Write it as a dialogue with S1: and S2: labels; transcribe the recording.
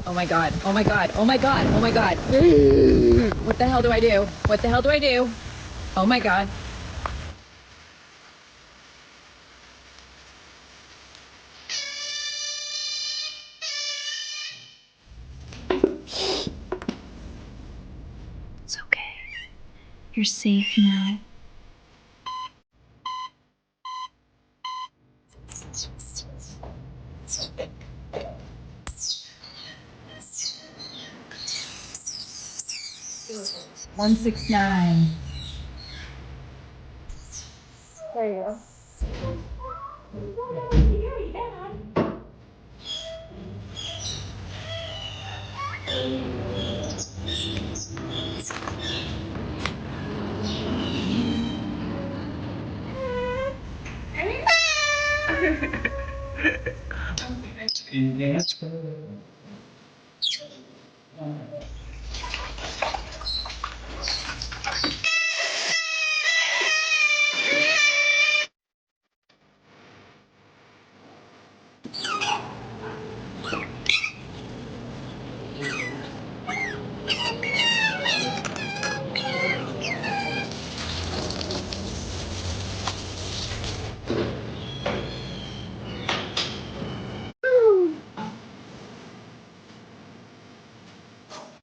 S1: Oh my god. Oh my god. Oh my god. Oh my god. What the hell do I do? What the hell do I do? Oh my god.
S2: It's okay. You're safe now.
S1: One 6 9. There you go.